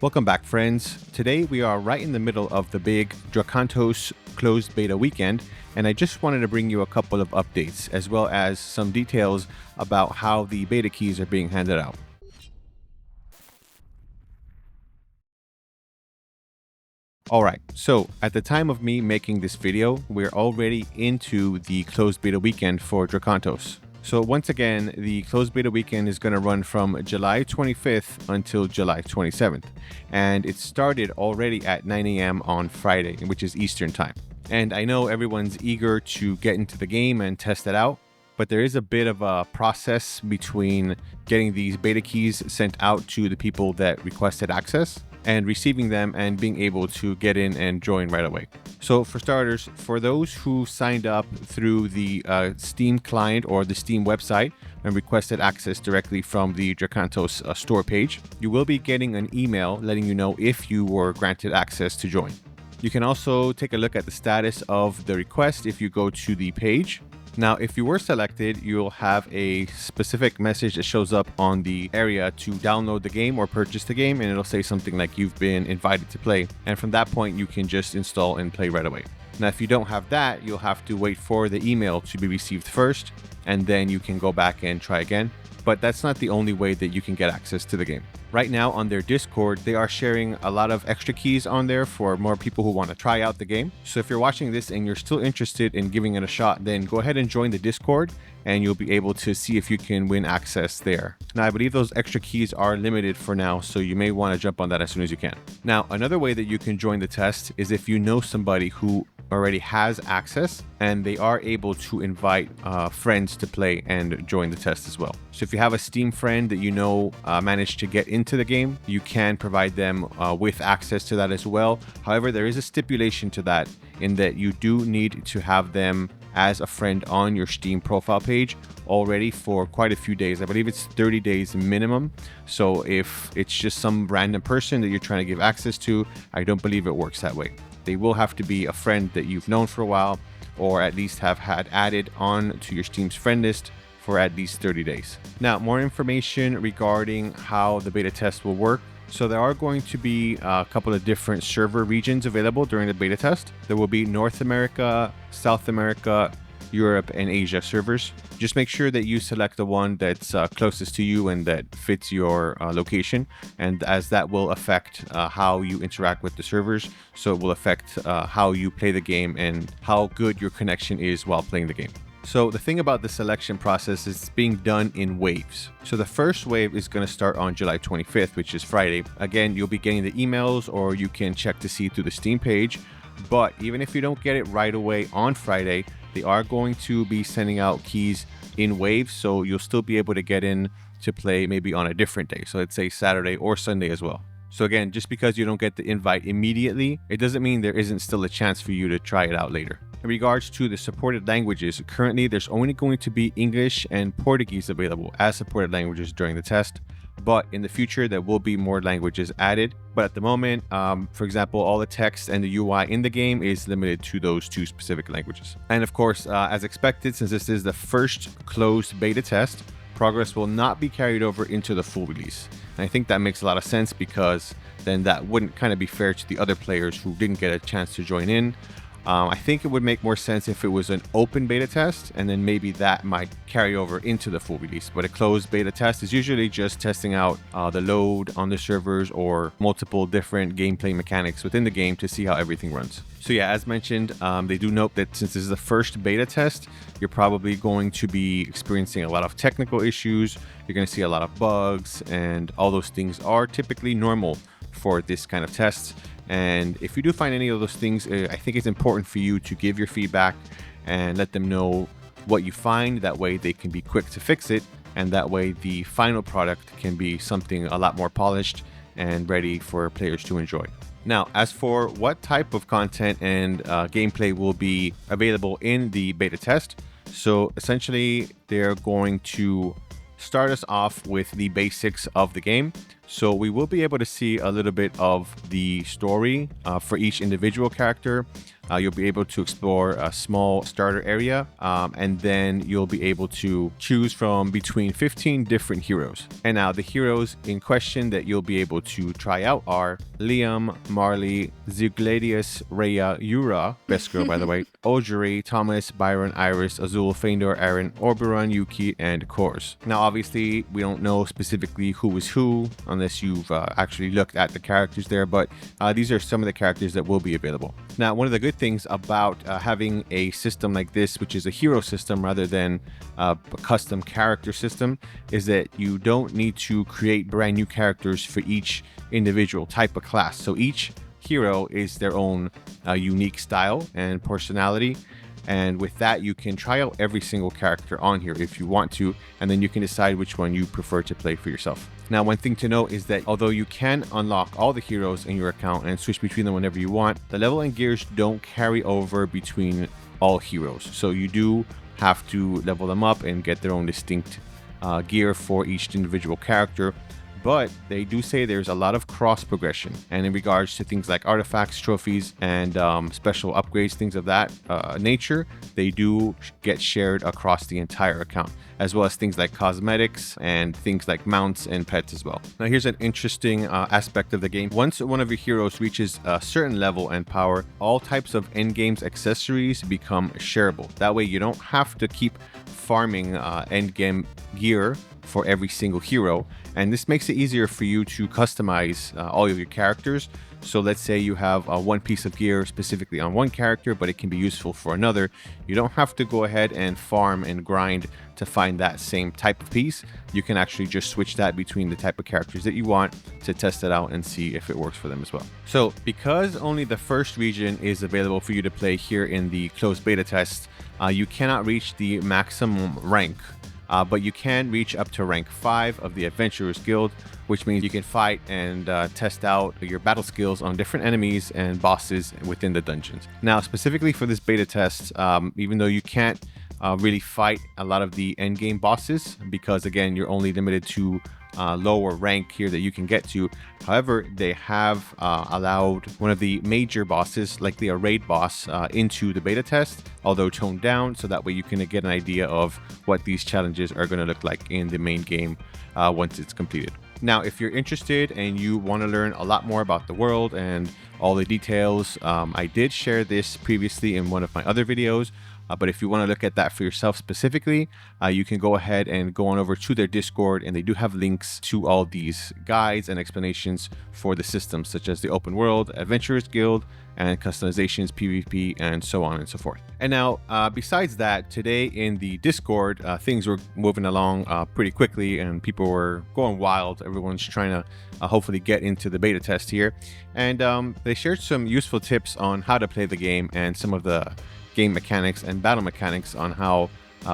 Welcome back, friends. Today we are right in the middle of the big Drakantos closed beta weekend, and I just wanted to bring you a couple of updates as well as some details about how the beta keys are being handed out. Alright, so at the time of me making this video, we're already into the closed beta weekend for Drakantos. So once again, the closed beta weekend is going to run from July 25th until July 27th. And it started already at 9 a.m. on Friday, which is Eastern time. And I know everyone's eager to get into the game and test it out, but there is a bit of a process between getting these beta keys sent out to the people that requested access and receiving them and being able to get in and join right away. So for starters, for those who signed up through the Steam client or the Steam website and requested access directly from the Drakantos store page, you will be getting an email letting you know if you were granted access to join. You can also take a look at the status of the request if you go to the page. Now, if you were selected, you'll have a specific message that shows up on the area to download the game or purchase the game, and it'll say something like you've been invited to play. And from that point, you can just install and play right away. Now, if you don't have that, you'll have to wait for the email to be received first, and then you can go back and try again. But that's not the only way that you can get access to the game. Right now on their Discord, they are sharing a lot of extra keys on there for more people who want to try out the game. So if you're watching this and you're still interested in giving it a shot, then go ahead and join the Discord and you'll be able to see if you can win access there. Now, I believe those extra keys are limited for now, so you may want to jump on that as soon as you can. Now, another way that you can join the test is if you know somebody who already has access and they are able to invite friends to play and join the test as well. So if you have a Steam friend that you know managed to get into the game, you can provide them with access to that as well. However, there is a stipulation to that in that you do need to have them as a friend on your Steam profile page already for quite a few days. I believe it's 30 days minimum. So if it's just some random person that you're trying to give access to, I don't believe it works that way. They will have to be a friend that you've known for a while, or at least have had added on to your Steam's friend list for at least 30 days. Now, more information regarding how the beta test will work. So there are going to be a couple of different server regions available during the beta test. There will be North America, South America, Europe, and Asia servers. Just make sure that you select the one that's closest to you and that fits your location, and as that will affect how you interact with the servers, so it will affect how you play the game and how good your connection is while playing the game. So the thing about the selection process is it's being done in waves. So the first wave is going to start on July 25th, which is Friday. Again, you'll be getting the emails, or you can check to see through the Steam page. But even if you don't get it right away on Friday, they are going to be sending out keys in waves, so you'll still be able to get in to play maybe on a different day. So let's say Saturday or Sunday as well. So again, just because you don't get the invite immediately, it doesn't mean there isn't still a chance for you to try it out later. In regards to the supported languages, currently there's only going to be English and Portuguese available as supported languages during the test. But in the future, there will be more languages added. But at the moment, for example, all the text and the UI in the game is limited to those two specific languages. And of course, as expected, since this is the first closed beta test, progress will not be carried over into the full release. And I think that makes a lot of sense, because then that wouldn't kind of be fair to the other players who didn't get a chance to join in. I think it would make more sense if it was an open beta test, and then maybe that might carry over into the full release. But a closed beta test is usually just testing out the load on the servers or multiple different gameplay mechanics within the game to see how everything runs. So yeah, as mentioned, they do note that since this is the first beta test, you're probably going to be experiencing a lot of technical issues. You're going to see a lot of bugs, and all those things are typically normal for this kind of test. And if you do find any of those things, I think it's important for you to give your feedback and let them know what you find. That way they can be quick to fix it, and that way the final product can be something a lot more polished and ready for players to enjoy. Now, as for what type of content and gameplay will be available in the beta test, so essentially they're going to start us off with the basics of the game. So we will be able to see a little bit of the story for each individual character. You'll be able to explore a small starter area, and then you'll be able to choose from between 15 different heroes. And now the heroes in question that you'll be able to try out are Liam, Marley, Zygladius, Rhea, Yura, best girl by the way, Ojiri, Thomas, Byron, Iris, Azul, Feindor, Aaron, Oberon, Yuki, and Kors. Now obviously we don't know specifically who is who unless you've actually looked at the characters there, but these are some of the characters that will be available. Now one of the good things about having a system like this, which is a hero system rather than a custom character system, is that you don't need to create brand new characters for each individual type of class. So each hero is their own unique style and personality. And with that, you can try out every single character on here if you want to, and then you can decide which one you prefer to play for yourself. Now, one thing to note is that although you can unlock all the heroes in your account and switch between them whenever you want, the level and gears don't carry over between all heroes. So you do have to level them up and get their own distinct gear for each individual character. But they do say there's a lot of cross progression, and in regards to things like artifacts, trophies, and special upgrades, things of that nature, they do get shared across the entire account, as well as things like cosmetics and things like mounts and pets as well. Now here's an interesting aspect of the game. Once one of your heroes reaches a certain level and power, all types of endgame's accessories become shareable. That way you don't have to keep farming endgame gear for every single hero, and this makes it easier for you to customize all of your characters. So let's say you have one piece of gear specifically on one character, but it can be useful for another. You don't have to go ahead and farm and grind to find that same type of piece. You can actually just switch that between the type of characters that you want to test it out and see if it works for them as well. So because only the first region is available for you to play here in the closed beta test, you cannot reach the maximum rank. But you can reach up to rank 5 of the Adventurers Guild, which means you can fight and test out your battle skills on different enemies and bosses within the dungeons. Now, specifically for this beta test, even though you can't really fight a lot of the endgame bosses, because again, you're only limited to lower rank here that you can get to. However, they have allowed one of the major bosses, likely a raid boss, into the beta test, although toned down, so that way you can get an idea of what these challenges are going to look like in the main game once it's completed. Now, if you're interested and you want to learn a lot more about the world and all the details, I did share this previously in one of my other videos. But if you want to look at that for yourself specifically, you can go ahead and go on over to their Discord, and they do have links to all these guides and explanations for the systems, such as the open world, Adventurers Guild, and customizations, PvP, and so on and so forth. And now, besides that, today in the Discord, things were moving along pretty quickly, and people were going wild. Everyone's trying to hopefully get into the beta test here. And they shared some useful tips on how to play the game and some of the game mechanics and battle mechanics on how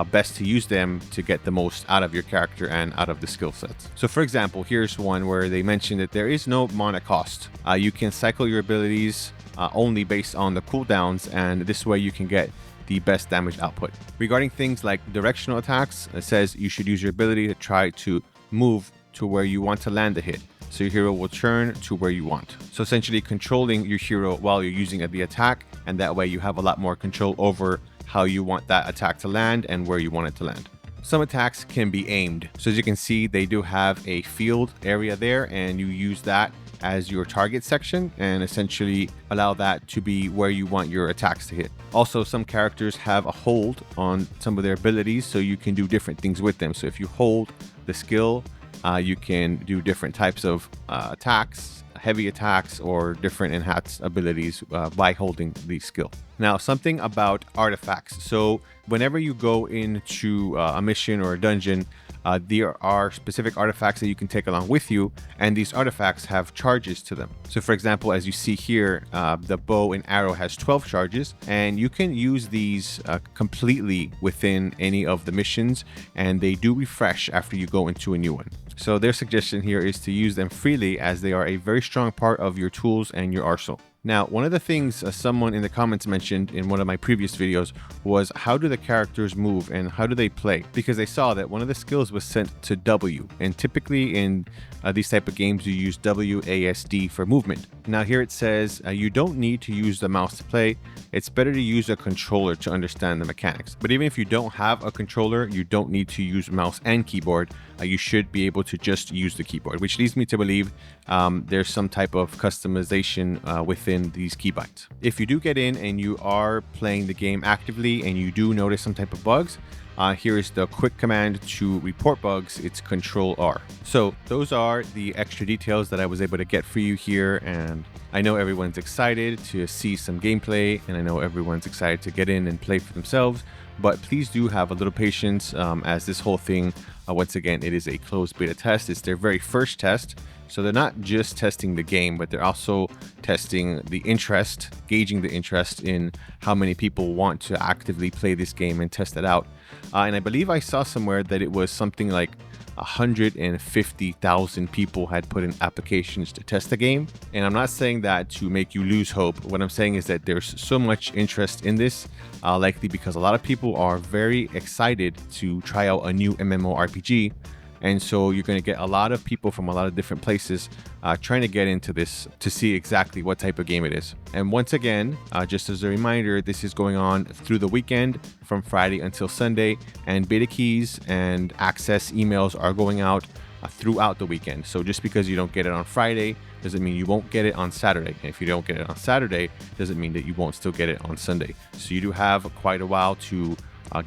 best to use them to get the most out of your character and out of the skill sets. So for example, here's one where they mentioned that there is no mana cost. You can cycle your abilities only based on the cooldowns, and this way you can get the best damage output. Regarding things like directional attacks, it says you should use your ability to try to move to where you want to land the hit, so your hero will turn to where you want. So essentially controlling your hero while you're using the attack, and that way you have a lot more control over how you want that attack to land and where you want it to land. Some attacks can be aimed. So as you can see, they do have a field area there, and you use that as your target section and essentially allow that to be where you want your attacks to hit. Also, some characters have a hold on some of their abilities, so you can do different things with them. So if you hold the skill, you can do different types of attacks, heavy attacks, or different enhanced abilities by holding the skill. Now, something about artifacts. So whenever you go into a mission or a dungeon, there are specific artifacts that you can take along with you, and these artifacts have charges to them. So for example, as you see here, the bow and arrow has 12 charges, and you can use these completely within any of the missions, and they do refresh after you go into a new one. So their suggestion here is to use them freely, as they are a very strong part of your tools and your arsenal. Now, one of the things someone in the comments mentioned in one of my previous videos was how do the characters move and how do they play? Because they saw that one of the skills was set to W, and typically in these type of games you use WASD for movement. Now here it says you don't need to use the mouse to play. It's better to use a controller to understand the mechanics. But even if you don't have a controller, you don't need to use mouse and keyboard. You should be able to just use the keyboard, which leads me to believe there's some type of customization within these keybinds. If you do get in and you are playing the game actively and you do notice some type of bugs, here is the quick command to report bugs. It's Control R. So those are the extra details that I was able to get for you here. And I know everyone's excited to see some gameplay, and I know everyone's excited to get in and play for themselves. But please do have a little patience as this whole thing, once again, it is a closed beta test. It's their very first test. So they're not just testing the game, but they're also testing the interest, gauging the interest in how many people want to actively play this game and test it out. And I believe I saw somewhere that it was something like 150,000 people had put in applications to test the game. And I'm not saying that to make you lose hope. What I'm saying is that there's so much interest in this, likely because a lot of people are very excited to try out a new MMORPG. And so you're going to get a lot of people from a lot of different places trying to get into this to see exactly what type of game it is. And once again, just as a reminder, this is going on through the weekend from Friday until Sunday, and beta keys and access emails are going out throughout the weekend. So just because you don't get it on Friday doesn't mean you won't get it on Saturday. And if you don't get it on Saturday, doesn't mean that you won't still get it on Sunday. So you do have quite a while to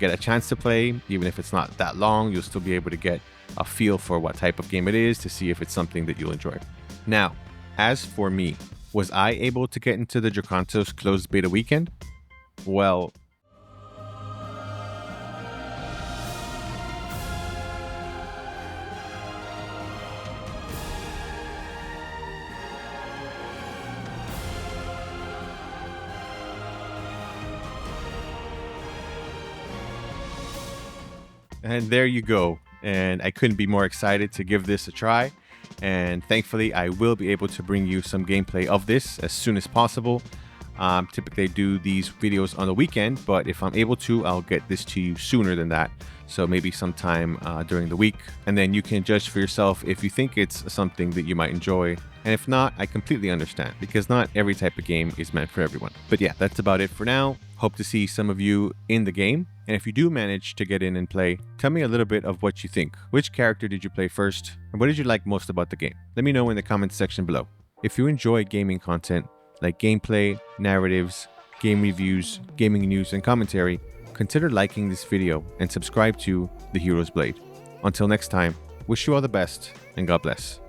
get a chance to play. Even if it's not that long, you'll still be able to get a feel for what type of game it is to see if it's something that you'll enjoy. Now, as for me, was I able to get into the Dracontos closed beta weekend? Well, and there you go. And I couldn't be more excited to give this a try. And thankfully, I will be able to bring you some gameplay of this as soon as possible. Typically, I do these videos on the weekend, but if I'm able to, I'll get this to you sooner than that. So maybe sometime during the week. And then you can judge for yourself if you think it's something that you might enjoy. And if not, I completely understand, because not every type of game is meant for everyone. But yeah, that's about it for now. Hope to see some of you in the game. And if you do manage to get in and play, tell me a little bit of what you think. Which character did you play first? And what did you like most about the game? Let me know in the comments section below. If you enjoy gaming content like gameplay, narratives, game reviews, gaming news, and commentary, consider liking this video and subscribe to The Hero's Blade. Until next time, wish you all the best and God bless.